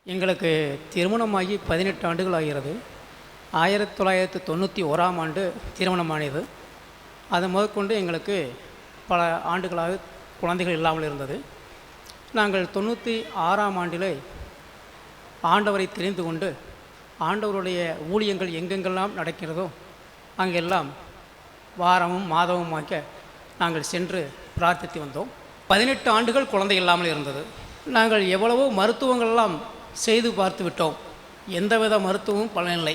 எங்களுக்கு திருமணமாகி 18 ஆண்டுகள் ஆகிறது. 1991ஆம் ஆண்டு திருமணமானது. அது முதற்கொண்டு எங்களுக்கு பல ஆண்டுகளாக குழந்தைகள் இல்லாமல் இருந்தது. நாங்கள் 96ஆம் ஆண்டிலே ஆண்டவரை தெரிந்து கொண்டு, ஆண்டவருடைய ஊழியங்கள் எங்கெங்கெல்லாம் நடக்கிறதோ அங்கெல்லாம் வாரமும் மாதமுமாக்க நாங்கள் சென்று பிரார்த்தித்து வந்தோம். 18 ஆண்டுகள் குழந்தை இல்லாமல் இருந்தது. நாங்கள் எவ்வளவோ மருத்துவங்களெல்லாம் செய்து பார்த்து விட்டோம். எந்தவித மருத்துவமும் பலனில்லை.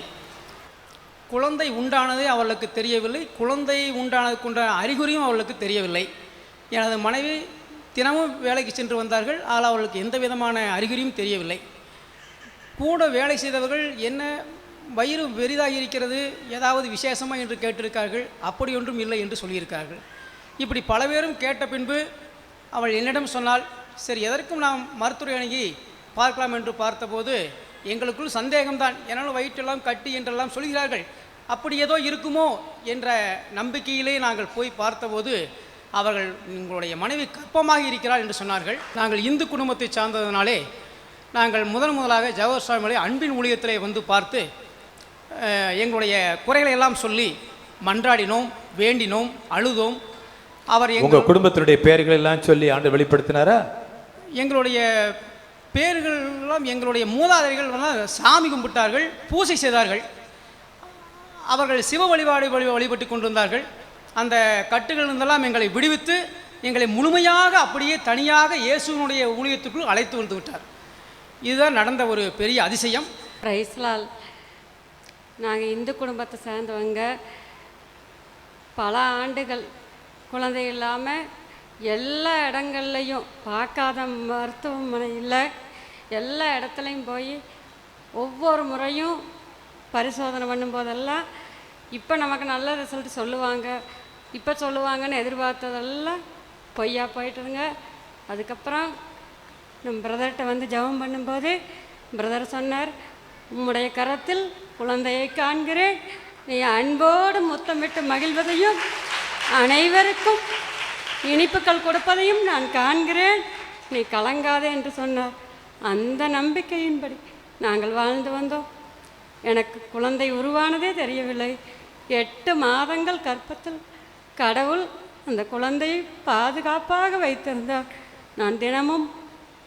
குழந்தை உண்டானதே அவர்களுக்கு தெரியவில்லை. குழந்தை உண்டானதுக்குண்டான அறிகுறியும் அவர்களுக்கு தெரியவில்லை. எனது மனைவி தினமும் வேலைக்கு சென்று வந்தார்கள். ஆனால் அவர்களுக்கு எந்த விதமான அறிகுறியும் தெரியவில்லை. கூட வேலை செய்தவர்கள் என்ன வயிறு பெரிதாக இருக்கிறது, ஏதாவது விசேஷமாக என்று கேட்டிருக்கார்கள். அப்படி ஒன்றும் இல்லை என்று சொல்லியிருக்கார்கள். இப்படி பல பேரும் கேட்ட பின்பு அவள் என்னிடம் சொன்னால், சரி எதற்கும் நாம் மருத்துவரை அணுகி பார்க்கலாம் என்று பார்த்தபோது எங்களுக்குள் சந்தேகம்தான். என்னால் வயிற்றெல்லாம் கட்டி என்றெல்லாம் சொல்கிறார்கள். அப்படி ஏதோ இருக்குமோ என்ற நம்பிக்கையிலே நாங்கள் போய் பார்த்தபோது அவர்கள் உங்களுடைய மனைவி கர்ப்பமாக இருக்கிறாள் என்று சொன்னார்கள். நாங்கள் இந்து குடும்பத்தை சார்ந்ததினாலே நாங்கள் முதலாக ஜவஹர் சுவாமிகளை அன்பின் ஊழியத்திலே வந்து பார்த்து எங்களுடைய குறைகளை எல்லாம் சொல்லி மன்றாடினோம், வேண்டினோம், அழுதோம். அவர் உங்கள் குடும்பத்தினுடைய பெயர்கள் எல்லாம் சொல்லி ஆண்டு வெளிப்படுத்தினாரா? எங்களுடைய பேர்கள் எல்லாம் எங்களுடைய மூதாதையர்கள் சாமி கும்பிட்டார்கள், பூஜை செய்தார்கள். அவர்கள் சிவ வழிபாடு வழிபட்டு கொண்டிருந்தார்கள். அந்த கட்டுகளிலிருந்தெல்லாம் எங்களை விடுவித்து எங்களை முழுமையாக அப்படியே தனியாக இயேசுவினுடைய ஊழியத்துக்குள் அழைத்து வந்து விட்டார். இதுதான் நடந்த ஒரு பெரிய அதிசயம். பிரைஸ்லால். நாங்கள் இந்து குடும்பத்தை சேர்ந்தவங்க. பல ஆண்டுகள் குழந்தை இல்லாமல் எல்லா இடங்கள்லையும் பார்க்காத மருத்துவமனை இல்லை. எல்லா இடத்துலையும் போய் ஒவ்வொரு முறையும் பரிசோதனை பண்ணும்போதெல்லாம் இப்போ நமக்கு நல்ல ரிசல்ட் சொல்லுவாங்க, இப்போ சொல்லுவாங்கன்னு எதிர்பார்த்ததெல்லாம் பொய்யா போயிட்டுருங்க. அதுக்கப்புறம் நம்ம பிரதர்கிட்ட வந்து ஜெபம் பண்ணும்போது பிரதர் சொன்னார், உம்முடைய கரத்தில் குழந்தையை காண்கிறேன், நீ அன்போடு முத்தமிட்டு மகிழ்வதையும் அனைவருக்கும் இனிப்புகள் கொடுப்பதையும் நான் காண்கிறேன், நீ கலங்காதே என்று சொன்னார். அந்த நம்பிக்கையின்படி நாங்கள் வாழ்ந்து வந்தோம். எனக்கு குழந்தை உருவானதே தெரியவில்லை. 8 மாதங்கள் கர்ப்பத்தில் கடவுள் அந்த குழந்தையை பாதுகாப்பாக வைத்திருந்தார். நான் தினமும்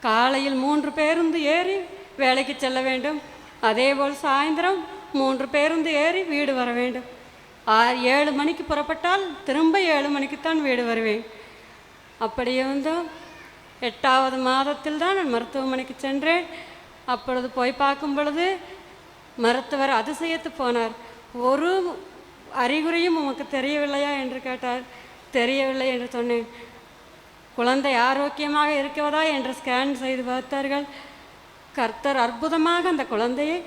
காலையில் 3 பேருந்து ஏறி வேலைக்கு செல்ல வேண்டும். அதேபோல் சாயந்தரம் 3 பேருந்து ஏறி வீடு வர வேண்டும். 7 மணிக்கு புறப்பட்டால் திரும்ப 7 மணிக்குத்தான் வீடு வருவேன். அப்படியே வந்தோம். 8வது மாதத்தில் தான் நான் மருத்துவமனைக்கு சென்றேன். அப்பொழுது போய் பார்க்கும் பொழுது மருத்துவர் அதிசயத்து போனார். ஒரு அறிகுறியும் உமக்கு தெரியவில்லையா என்று கேட்டார். தெரியவில்லை என்று சொன்னேன். குழந்தை ஆரோக்கியமாக இருக்கிறதா என்று ஸ்கேன் செய்து பார்த்தார்கள். கர்த்தர் அற்புதமாக அந்த குழந்தையை